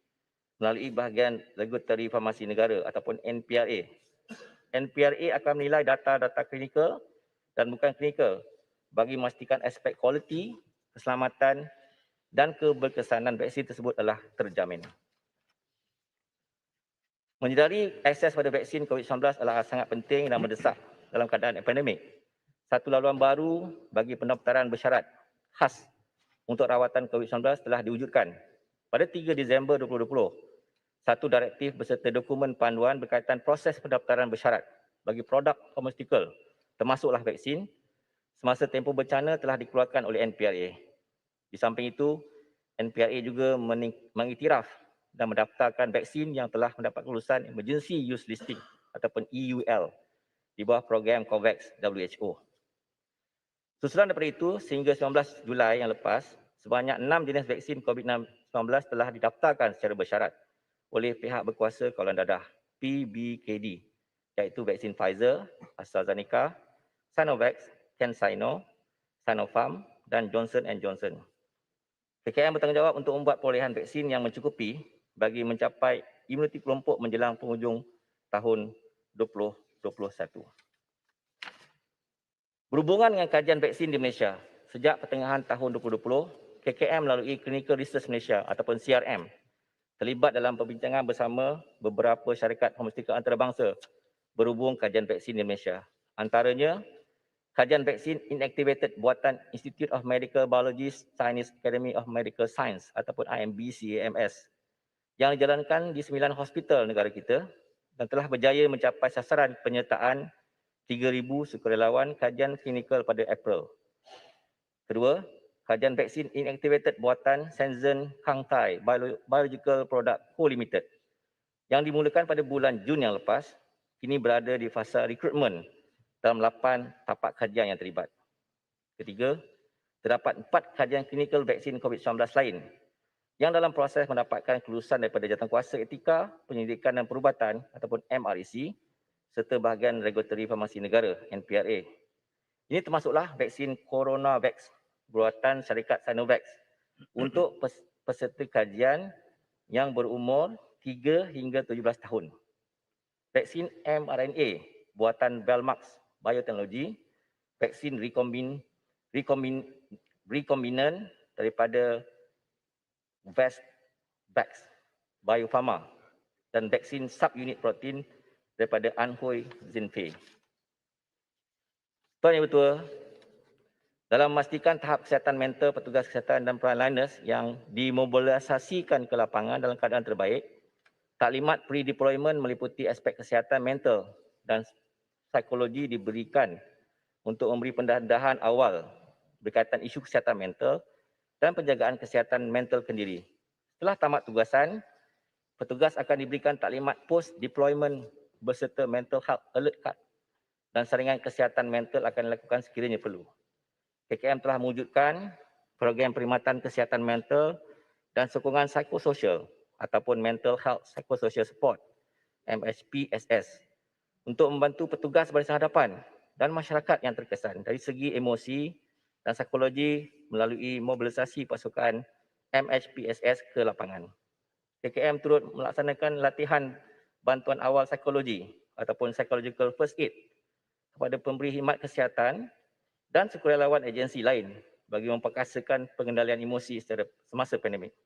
melalui bahagian Regulatory Farmasi Negara ataupun NPRA. NPRA akan menilai data-data klinikal dan bukan klinikal bagi memastikan aspek kualiti, keselamatan dan keberkesanan vaksin tersebut adalah terjamin. Menyedari akses pada vaksin COVID-19 adalah sangat penting dan mendesak dalam keadaan pandemik. Satu laluan baru bagi pendaftaran bersyarat khas untuk rawatan COVID-19 telah diwujudkan. Pada 3 Disember 2020, satu direktif beserta dokumen panduan berkaitan proses pendaftaran bersyarat bagi produk farmaceutical termasuklah vaksin semasa tempoh bencana telah dikeluarkan oleh NPRA. Di samping itu, NPRA juga mengiktiraf dan mendaftarkan vaksin yang telah mendapat kelulusan Emergency Use Listing ataupun EUL di bawah program COVAX WHO. Susulan daripada itu, sehingga 19 Julai yang lepas, sebanyak 6 jenis vaksin COVID-19 telah didaftarkan secara bersyarat oleh pihak berkuasa kawalan dadah PBKD, iaitu vaksin Pfizer, AstraZeneca, Sinovac, CanSino, Sinopharm dan Johnson & Johnson. KKM bertanggungjawab untuk membuat perolehan vaksin yang mencukupi bagi mencapai imuniti kelompok menjelang penghujung tahun 2021. Berhubungan dengan kajian vaksin di Malaysia, sejak pertengahan tahun 2020, KKM melalui Clinical Research Malaysia ataupun CRM terlibat dalam perbincangan bersama beberapa syarikat farmaseutical antarabangsa berhubung kajian vaksin di Malaysia. Antaranya, kajian vaksin inactivated buatan Institute of Medical Biology Chinese Academy of Medical Science ataupun IMBCAMS yang dijalankan di 9 hospital negara kita dan telah berjaya mencapai sasaran penyertaan 3,000 sukarelawan kajian klinikal pada April. Kedua, kajian vaksin inactivated buatan Shenzhen Kangtai Biological Product Co Limited yang dimulakan pada bulan Jun yang lepas, kini berada di fasa rekrutmen dalam 8 tapak kajian yang terlibat. Ketiga, terdapat 4 kajian klinikal vaksin COVID-19 lain yang dalam proses mendapatkan kelulusan daripada Jawatankuasa Etika, Penyelidikan dan Perubatan ataupun MREC serta bahagian Regulatory Farmasi Negara NPRA. Ini termasuklah vaksin CoronaVax buatan syarikat Sinovac untuk peserta kajian yang berumur 3 hingga 17 tahun. Vaksin mRNA buatan Belmax Bioteknologi, vaksin rekombinan daripada Vastvax Bio Farma dan vaksin subunit protein daripada Anhui Zinfei. Tuan Yang Bertuah, dalam memastikan tahap kesihatan mental petugas kesihatan dan frontliners yang dimobilisasikan ke lapangan dalam keadaan terbaik, taklimat pre-deployment meliputi aspek kesihatan mental dan psikologi diberikan untuk memberi pendedahan awal berkaitan isu kesihatan mental dan penjagaan kesihatan mental kendiri. Setelah tamat tugasan, petugas akan diberikan taklimat post-deployment berserta mental health alert card dan saringan kesihatan mental akan dilakukan sekiranya perlu. KKM telah mewujudkan program perkhidmatan kesihatan mental dan sokongan psikososial ataupun Mental Health Psychosocial Support MHPSS untuk membantu petugas barisan hadapan dan masyarakat yang terkesan dari segi emosi dan psikologi melalui mobilisasi pasukan MHPSS ke lapangan. KKM turut melaksanakan latihan bantuan awal psikologi ataupun psychological first aid kepada pemberi khidmat kesihatan dan sukarelawan agensi lain bagi memperkasakan pengendalian emosi semasa pandemik.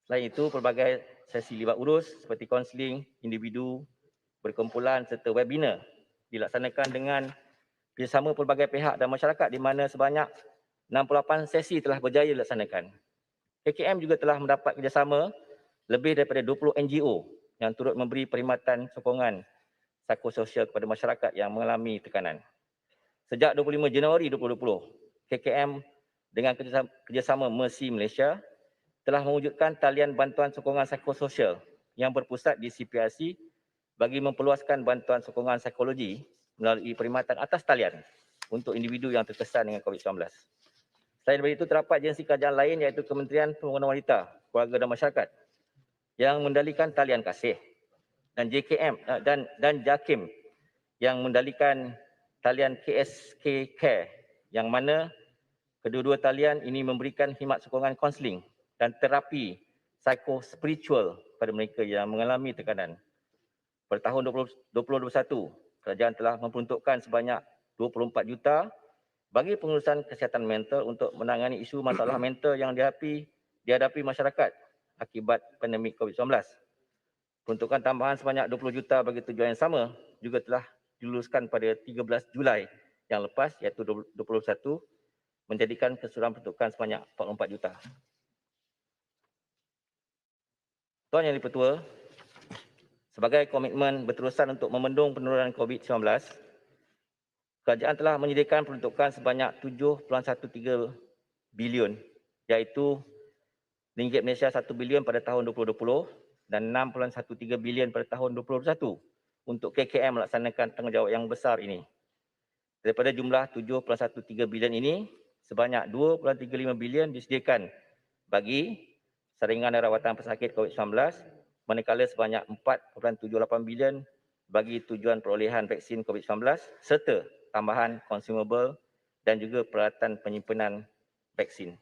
Selain itu, pelbagai sesi libat urus seperti kaunseling individu, berkumpulan serta webinar dilaksanakan dengan kerjasama pelbagai pihak dan masyarakat di mana sebanyak 68 sesi telah berjaya dilaksanakan. KKM juga telah mendapat kerjasama lebih daripada 20 NGO yang turut memberi perkhidmatan sokongan psikososial kepada masyarakat yang mengalami tekanan. Sejak 25 Januari 2020, KKM dengan kerjasama Mercy Malaysia telah mewujudkan talian bantuan sokongan psikososial yang berpusat di CPRC bagi memperluaskan bantuan sokongan psikologi melalui perkhidmatan atas talian untuk individu yang terkesan dengan COVID-19. Selain daripada itu, terdapat agensi kajian lain iaitu Kementerian Pembangunan Wanita, Keluarga dan Masyarakat yang mendalikan talian kasih dan JKM dan JAKIM yang mendalikan talian KSK Care yang mana kedua-dua talian ini memberikan khidmat sokongan kaunseling dan terapi psikospiritual pada mereka yang mengalami tekanan. Pada tahun 2021, kerajaan telah memperuntukkan sebanyak 24 juta bagi pengurusan kesihatan mental untuk menangani isu masalah mental yang dihadapi masyarakat akibat pandemik COVID-19. Peruntukan tambahan sebanyak 20 juta bagi tujuan yang sama juga telah diluluskan pada 13 Julai yang lepas iaitu 2021 menjadikan keseluruhan peruntukan sebanyak 44 juta. Tuan Yang Dipertua, sebagai komitmen berterusan untuk membendung penurunan COVID-19, kerajaan telah menyediakan peruntukan sebanyak 7.13 bilion iaitu ringgit Malaysia 1 bilion pada tahun 2020 dan 6.13 bilion pada tahun 2021 untuk KKM melaksanakan tanggungjawab yang besar ini. Daripada jumlah 7.13 bilion ini, sebanyak 2.35 bilion disediakan bagi saringan dan rawatan pesakit COVID-19, manakala sebanyak 4.78 bilion bagi tujuan perolehan vaksin COVID-19 serta tambahan consumable dan juga peralatan penyimpanan vaksin.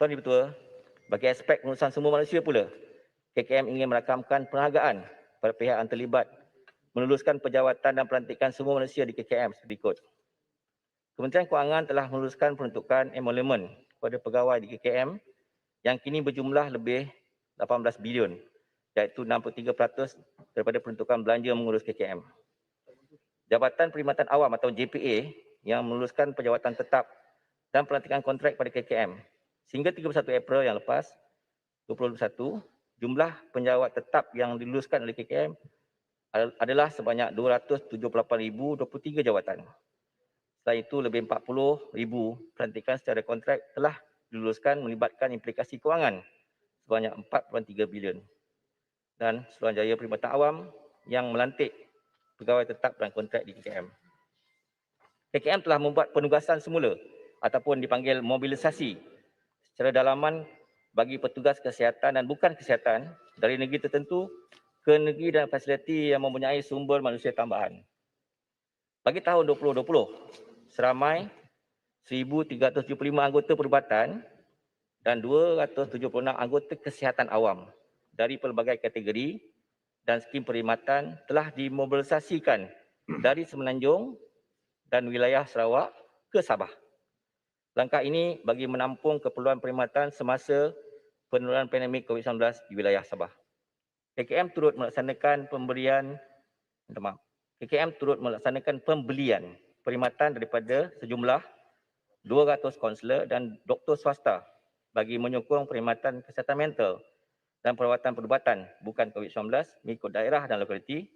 Tuan Dipertua, bagi aspek pengurusan sumber manusia pula, KKM ingin merakamkan penghargaan pada pihak yang terlibat meluluskan penjawatan dan pelantikan sumber manusia di KKM seperti berikut. Kementerian Kewangan telah meluluskan peruntukan emolument kepada pegawai di KKM yang kini berjumlah lebih 18 bilion iaitu 63% daripada peruntukan belanja mengurus KKM. Jabatan Perkhidmatan Awam atau JPA yang meluluskan penjawatan tetap dan pelantikan kontrak pada KKM. Sehingga 31 April yang lepas 2021, jumlah penjawat tetap yang diluluskan oleh KKM adalah sebanyak 278,023 jawatan. Selain itu, lebih 40,000 pelantikan secara kontrak telah diluluskan melibatkan implikasi kewangan sebanyak 4.3 bilion. Dan Suruhanjaya Perkhidmatan Awam yang melantik pegawai tetap dan kontrak di KKM. KKM telah membuat penugasan semula ataupun dipanggil mobilisasi secara dalaman bagi petugas kesihatan dan bukan kesihatan dari negeri tertentu ke negeri dan fasiliti yang mempunyai sumber manusia tambahan. Bagi tahun 2020, seramai 1,375 anggota perubatan dan 276 anggota kesihatan awam dari pelbagai kategori dan skim perkhidmatan telah dimobilisasikan dari Semenanjung dan wilayah Sarawak ke Sabah. Langkah ini bagi menampung keperluan perkhidmatan semasa penularan pandemik COVID-19 di wilayah Sabah. KKM turut melaksanakan pembelian perkhidmatan daripada sejumlah 200 kaunselor dan doktor swasta bagi menyokong perkhidmatan kesihatan mental dan perawatan perubatan bukan COVID-19 mengikut daerah dan lokaliti.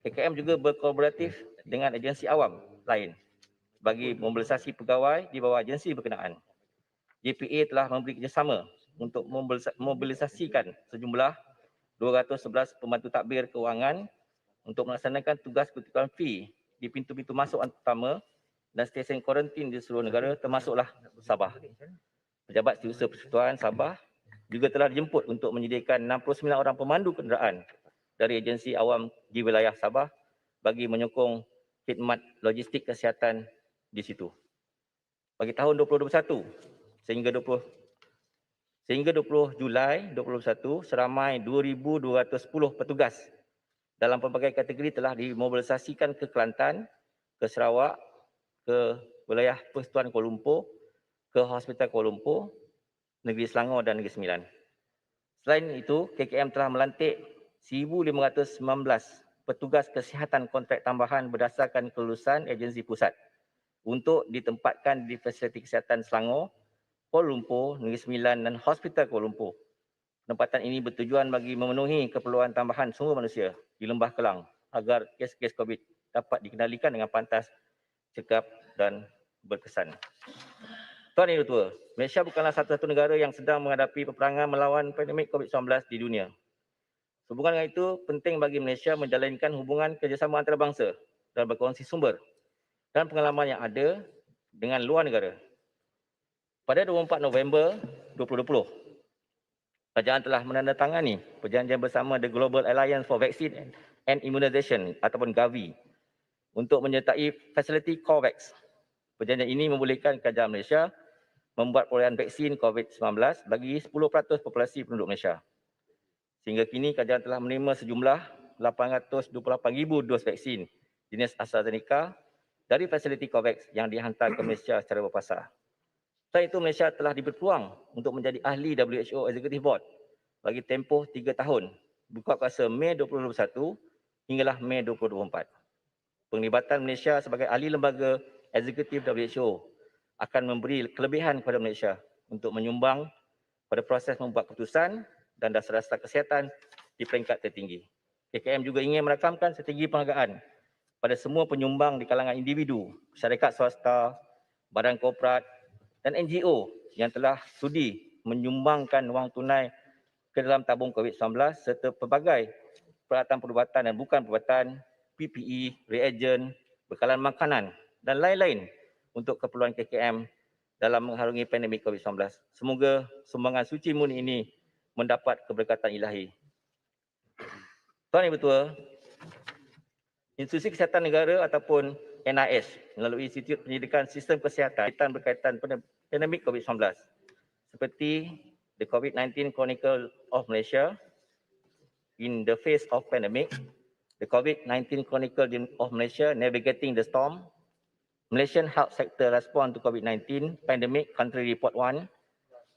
KKM juga berkolaboratif dengan agensi awam lain bagi mobilisasi pegawai di bawah agensi berkenaan. JPA telah memberi kerjasama untuk mobilisasikan sejumlah 211 pembantu takbir kewangan untuk melaksanakan tugas ketutupan fee di pintu-pintu masuk utama dan stesen kuarantin di seluruh negara termasuklah Sabah. Pejabat Setiausaha Persekutuan Sabah juga telah dijemput untuk menyediakan 69 orang pemandu kenderaan dari agensi awam di wilayah Sabah bagi menyokong khidmat logistik kesihatan di situ. Bagi tahun 2021 sehingga 20 Julai 2021, seramai 2,210 petugas dalam pelbagai kategori telah dimobilisasikan ke Kelantan, ke Sarawak, ke wilayah Persekutuan Kuala Lumpur, ke Hospital Kuala Lumpur, Negeri Selangor dan Negeri Sembilan. Selain itu, KKM telah melantik 1,519 petugas kesihatan kontrak tambahan berdasarkan kelulusan agensi pusat untuk ditempatkan di fasiliti kesihatan Selangor, Kuala Lumpur, Negeri Sembilan dan Hospital Kuala Lumpur. Penempatan ini bertujuan bagi memenuhi keperluan tambahan sumber manusia di Lembah Kelang agar kes-kes COVID dapat dikendalikan dengan pantas, cekap dan berkesan. Tuan Ibu Ketua, Malaysia bukanlah satu-satu negara yang sedang menghadapi peperangan melawan pandemik COVID-19 di dunia. Sehubungan dengan itu, penting bagi Malaysia menjalankan hubungan kerjasama antarabangsa dan berkongsi sumber dan pengalaman yang ada dengan luar negara. Pada 24 November 2020, kerajaan telah menandatangani perjanjian bersama The Global Alliance for Vaccine and Immunization ataupun Gavi untuk menyertai fasiliti COVAX. Perjanjian ini membolehkan kerajaan Malaysia membuat perolehan vaksin COVID-19 bagi 10% populasi penduduk Malaysia. Sehingga kini kerajaan telah menerima sejumlah 828,000 dos vaksin jenis AstraZeneca dari fasiliti COVAX yang dihantar ke Malaysia secara berpasar. Selain itu, Malaysia telah diberi peluang untuk menjadi ahli WHO Executive Board bagi tempoh 3 tahun, buka kuasa Mei 2021 hinggalah Mei 2024. Penglibatan Malaysia sebagai ahli lembaga eksekutif WHO akan memberi kelebihan kepada Malaysia untuk menyumbang pada proses membuat keputusan dan dasar-dasar kesihatan di peringkat tertinggi. KKM juga ingin merakamkan strategi penghargaan pada semua penyumbang di kalangan individu, syarikat swasta, badan korporat dan NGO yang telah sudi menyumbangkan wang tunai ke dalam tabung COVID-19 serta pelbagai peralatan perubatan dan bukan perubatan, PPE, reagen, bekalan makanan dan lain-lain untuk keperluan KKM dalam mengharungi pandemik COVID-19. Semoga sumbangan suci murni ini mendapat keberkatan ilahi. Tuan Ibu Ketua, Institusi Kesihatan Negara ataupun NIS melalui Institut Pendidikan Sistem Kesihatan berkaitan pandemik COVID-19 seperti The COVID-19 Chronicle of Malaysia in the Face of Pandemic, the COVID-19 Chronicle of Malaysia Navigating the Storm, Malaysian Health Sector Response to COVID-19 Pandemic Country Report 1,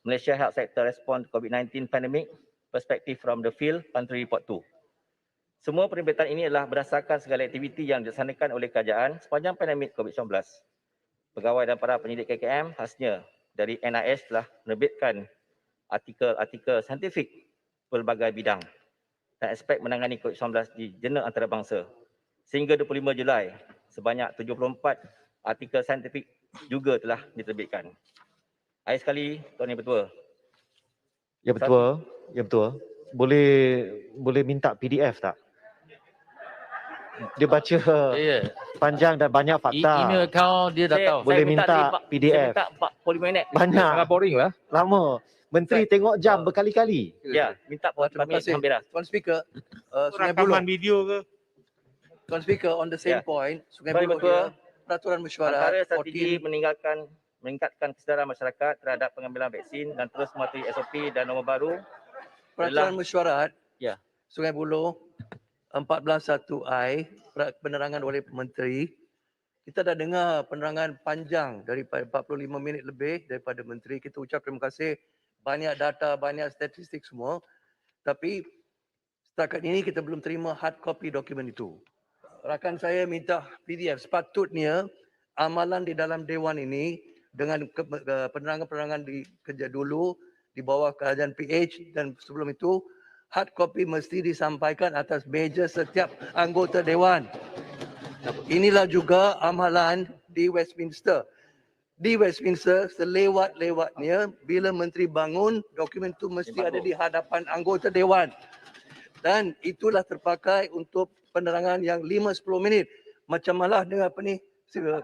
Malaysia Health Sector Response to COVID-19 Pandemic Perspective from the Field Country Report 2. Semua penerbitan ini adalah berdasarkan segala aktiviti yang dilaksanakan oleh kerajaan sepanjang pandemik COVID-19. Pegawai dan para penyidik KKM khasnya dari NIS telah menerbitkan artikel-artikel saintifik pelbagai bidang dan aspek menangani COVID-19 di jurnal antarabangsa. Sehingga 25 Julai, sebanyak 74 artikel saintifik juga telah diterbitkan. Akhir sekali, Tuan Yang Bertua. Ya betul. Ya betul. Boleh minta PDF tak? Dia baca Ya. panjang dan banyak fakta. Email account dia dah tahu. Boleh minta Saya PDF. minta 45 minit. Banyak. Sangat boring lah. Lama. Menteri tengok jam berkali-kali. Ya, minta 45 minit kasih. hampir dah. Tuan Speaker, Sungai Buloh. video ke? Tuan Speaker, on the same Ya. point, Sungai Tuan Buloh Ketua, dia, peraturan mesyuarat Antara strategi 14 meningkatkan kesedaran masyarakat terhadap pengambilan vaksin dan terus mematuhi SOP dan norma baru. peraturan mesyuarat Ya. Sungai Buloh 14.1I penerangan oleh Menteri. Kita dah dengar penerangan panjang daripada 45 minit lebih daripada Menteri. Kita ucap terima kasih, banyak data, banyak statistik semua. Tapi setakat ini kita belum terima hard copy dokumen itu. Rakan saya minta PDF. Sepatutnya amalan di dalam Dewan ini dengan penerangan-penerangan di kerja dulu di bawah kerajaan PH dan sebelum itu hard copy mesti disampaikan atas meja setiap anggota Dewan. Inilah juga amalan di Westminster. Di Westminster selewat-lewatnya bila menteri bangun dokumen itu mesti ada di hadapan anggota Dewan. Dan itulah terpakai untuk penerangan yang 5-10 minit. Macam malah dengan apa ni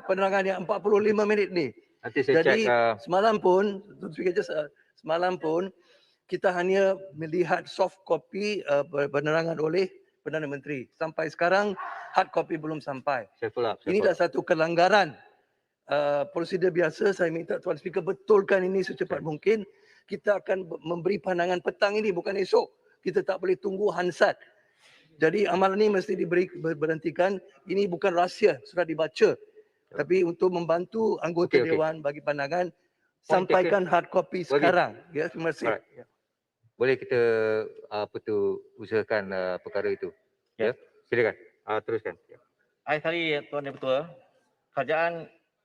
penerangan yang 45 minit ni. Nanti saya Jadi cek. semalam pun kita hanya melihat soft copy penerangan oleh Perdana Menteri. Sampai sekarang hard copy belum sampai. Saya follow up. Ini dah satu kelanggaran prosedur biasa. Saya minta Tuan Speaker betulkan ini secepat mungkin. Kita akan memberi pandangan petang ini bukan esok. Kita tak boleh tunggu hansat. Jadi amalan ini mesti berhentikan. Ini bukan rahsia, sudah dibaca. Tapi untuk membantu anggota Okey. Dewan bagi pandangan, Point sampaikan hard copy sekarang. Ya, terima kasih. Alright. Boleh kita usahakan perkara itu. Ya. Silakan. Teruskan. Akhir sekali, Tuan Yang Bertua,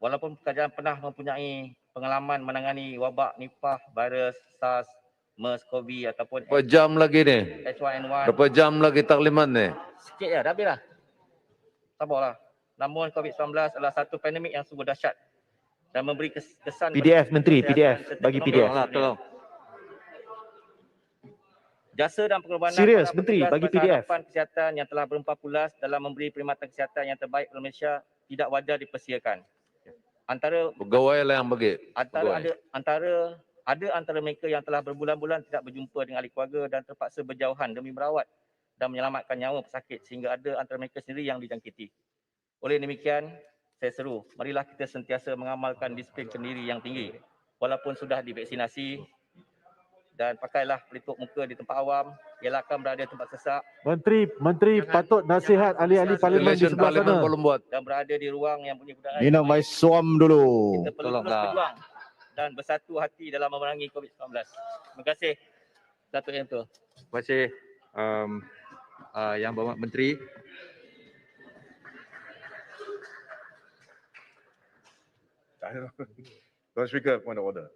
walaupun kerajaan pernah mempunyai pengalaman menangani wabak Nipah, virus SARS, MERS, COVID ataupun Berapa jam lagi ni? H1N1. Berapa jam lagi taklimat ni? Sikit je, dah habis dah. Sabarlah. Namun COVID-19 adalah satu pandemik yang sungguh dahsyat dan memberi kesan PDF Menteri, PDF. kesihatan serta Bagi ekonomi PDF. dunia. Tolong. Jasa dan pengorbanan Serius, para Menteri, petugas bagi Barisan PDF. Harapan Kesihatan yang telah berempah pulas dalam memberi perkhidmatan kesihatan yang terbaik kepada Malaysia tidak wajar dipersiakan. Pegawai lah yang bagi. Antara mereka yang telah berbulan-bulan tidak berjumpa dengan ahli keluarga dan terpaksa berjauhan demi merawat dan menyelamatkan nyawa pesakit sehingga ada antara mereka sendiri yang dijangkiti. Oleh demikian, saya seru, marilah kita sentiasa mengamalkan disiplin kendiri yang tinggi walaupun sudah divaksinasi dan pakailah pelitup muka di tempat awam, elakkan berada di tempat sesak Menteri patut nasihat ahli-ahli parlimen di Election sebelah Parlimen sana. belum buat. dan berada di ruang yang punya budaya. Minum ais suam dulu. Kita perlu Tolonglah. terus berjuang dan bersatu hati dalam memerangi COVID-19. Terima kasih, Datuk Yang Tua. Terima kasih Yang Berhormat Menteri. Tuan Speaker, point of order.